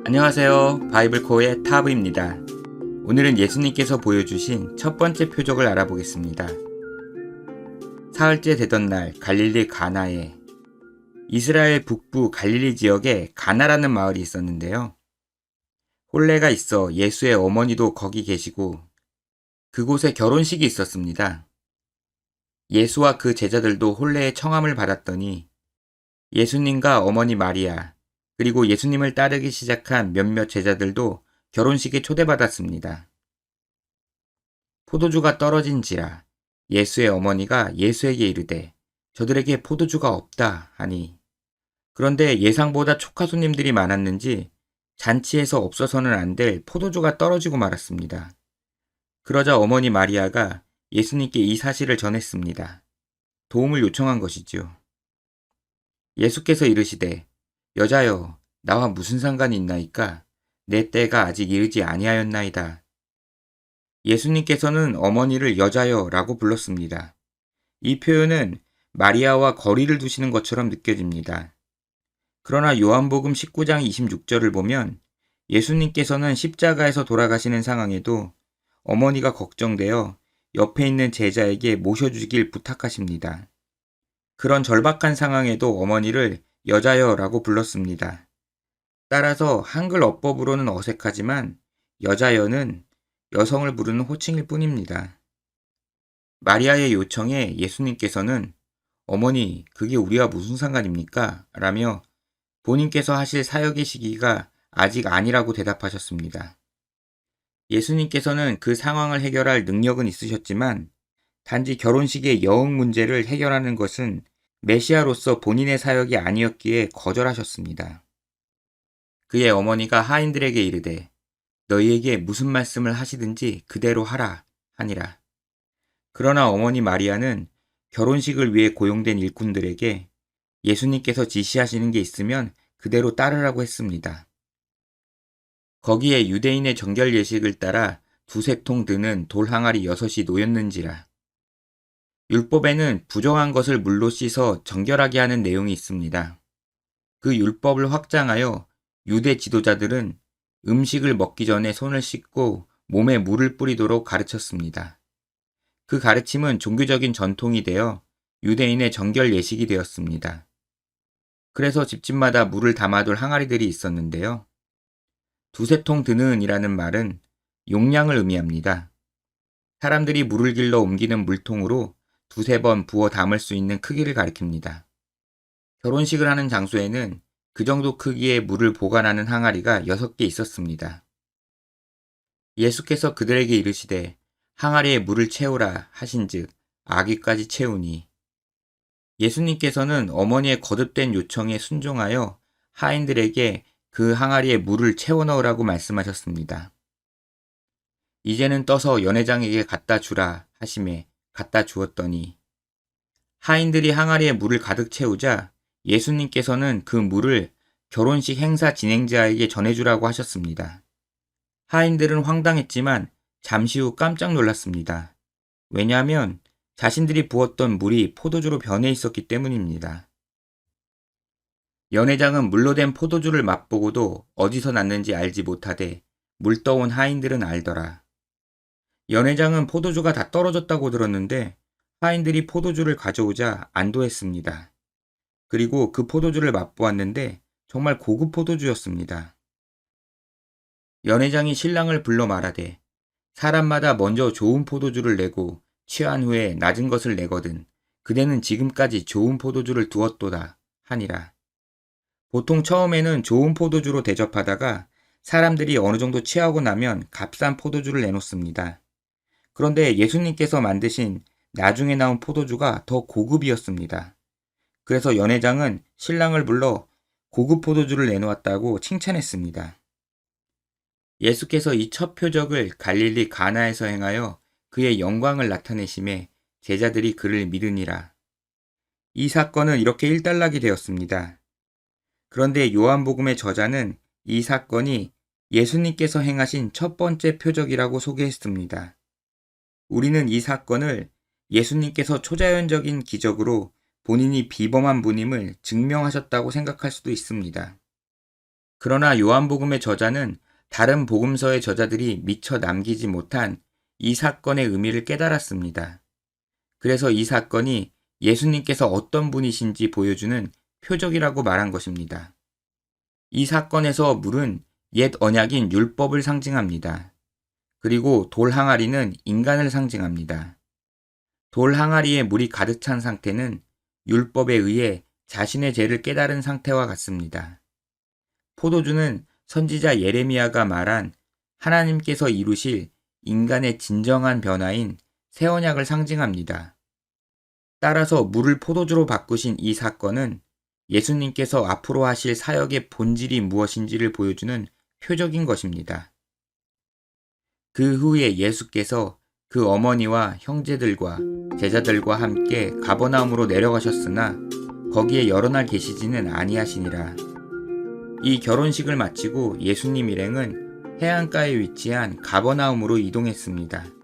안녕하세요. 바이블코어의 타브입니다. 오늘은 예수님께서 보여주신 첫 번째 표적을 알아보겠습니다. 사흘째 되던 날 갈릴리 가나에 이스라엘 북부 갈릴리 지역에 가나라는 마을이 있었는데요. 혼례가 있어 예수의 어머니도 거기 계시고 그곳에 결혼식이 있었습니다. 예수와 그 제자들도 혼례의 청함을 받았더니 예수님과 어머니 마리아 그리고 예수님을 따르기 시작한 몇몇 제자들도 결혼식에 초대받았습니다. 포도주가 떨어진지라 예수의 어머니가 예수에게 이르되 저들에게 포도주가 없다 하니 그런데 예상보다 초카 손님들이 많았는지 잔치에서 없어서는 안 될 포도주가 떨어지고 말았습니다. 그러자 어머니 마리아가 예수님께 이 사실을 전했습니다. 도움을 요청한 것이죠. 예수께서 이르시되 여자여 나와 무슨 상관이 있나이까 내 때가 아직 이르지 아니하였나이다. 예수님께서는 어머니를 여자여 라고 불렀습니다. 이 표현은 마리아와 거리를 두시는 것처럼 느껴집니다. 그러나 요한복음 19장 26절을 보면 예수님께서는 십자가에서 돌아가시는 상황에도 어머니가 걱정되어 옆에 있는 제자에게 모셔주길 부탁하십니다. 그런 절박한 상황에도 어머니를 여자여라고 불렀습니다. 따라서 한글 어법으로는 어색하지만 여자여는 여성을 부르는 호칭일 뿐입니다. 마리아의 요청에 예수님께서는 어머니, 그게 우리와 무슨 상관입니까? 라며 본인께서 하실 사역의 시기가 아직 아니라고 대답하셨습니다. 예수님께서는 그 상황을 해결할 능력은 있으셨지만 단지 결혼식의 여흥 문제를 해결하는 것은 메시아로서 본인의 사역이 아니었기에 거절하셨습니다. 그의 어머니가 하인들에게 이르되 너희에게 무슨 말씀을 하시든지 그대로 하라 하니라. 그러나 어머니 마리아는 결혼식을 위해 고용된 일꾼들에게 예수님께서 지시하시는 게 있으면 그대로 따르라고 했습니다. 거기에 유대인의 정결 예식을 따라 두세 통 드는 돌 항아리 6이 놓였는지라. 율법에는 부정한 것을 물로 씻어 정결하게 하는 내용이 있습니다. 그 율법을 확장하여 유대 지도자들은 음식을 먹기 전에 손을 씻고 몸에 물을 뿌리도록 가르쳤습니다. 그 가르침은 종교적인 전통이 되어 유대인의 정결 예식이 되었습니다. 그래서 집집마다 물을 담아둘 항아리들이 있었는데요. 두세 통 드는 이라는 말은 용량을 의미합니다. 사람들이 물을 길러 옮기는 물통으로 두세 번 부어 담을 수 있는 크기를 가리킵니다. 결혼식을 하는 장소에는 그 정도 크기의 물을 보관하는 항아리가 6개 있었습니다. 예수께서 그들에게 이르시되 항아리에 물을 채우라 하신즉 아귀까지 채우니 예수님께서는 어머니의 거듭된 요청에 순종하여 하인들에게 그 항아리에 물을 채워 넣으라고 말씀하셨습니다. 이제는 떠서 연회장에게 갖다 주라 하시매 갖다 주었더니 하인들이 항아리에 물을 가득 채우자 예수님께서는 그 물을 결혼식 행사 진행자에게 전해주라고 하셨습니다. 하인들은 황당했지만 잠시 후 깜짝 놀랐습니다. 왜냐하면 자신들이 부었던 물이 포도주로 변해 있었기 때문입니다. 연회장은 물로 된 포도주를 맛보고도 어디서 났는지 알지 못하되 물 떠온 하인들은 알더라. 연회장은 포도주가 다 떨어졌다고 들었는데 하인들이 포도주를 가져오자 안도했습니다. 그리고 그 포도주를 맛보았는데 정말 고급 포도주였습니다. 연회장이 신랑을 불러 말하되 사람마다 먼저 좋은 포도주를 내고 취한 후에 낮은 것을 내거든 그대는 지금까지 좋은 포도주를 두었도다 하니라. 보통 처음에는 좋은 포도주로 대접하다가 사람들이 어느 정도 취하고 나면 값싼 포도주를 내놓습니다. 그런데 예수님께서 만드신 나중에 나온 포도주가 더 고급이었습니다. 그래서 연회장은 신랑을 불러 고급 포도주를 내놓았다고 칭찬했습니다. 예수께서 이 첫 표적을 갈릴리 가나에서 행하여 그의 영광을 나타내심에 제자들이 그를 믿으니라. 이 사건은 이렇게 일단락이 되었습니다. 그런데 요한복음의 저자는 이 사건이 예수님께서 행하신 첫 번째 표적이라고 소개했습니다. 우리는 이 사건을 예수님께서 초자연적인 기적으로 본인이 비범한 분임을 증명하셨다고 생각할 수도 있습니다. 그러나 요한복음의 저자는 다른 복음서의 저자들이 미처 남기지 못한 이 사건의 의미를 깨달았습니다. 그래서 이 사건이 예수님께서 어떤 분이신지 보여주는 표적이라고 말한 것입니다. 이 사건에서 물은 옛 언약인 율법을 상징합니다. 그리고 돌 항아리는 인간을 상징합니다. 돌 항아리에 물이 가득 찬 상태는 율법에 의해 자신의 죄를 깨달은 상태와 같습니다. 포도주는 선지자 예레미야가 말한 하나님께서 이루실 인간의 진정한 변화인 새 언약을 상징합니다. 따라서 물을 포도주로 바꾸신 이 사건은 예수님께서 앞으로 하실 사역의 본질이 무엇인지를 보여주는 표적인 것입니다. 그 후에 예수께서 그 어머니와 형제들과 제자들과 함께 가버나움으로 내려가셨으나 거기에 여러 날 계시지는 아니하시니라. 이 결혼식을 마치고 예수님 일행은 해안가에 위치한 가버나움으로 이동했습니다.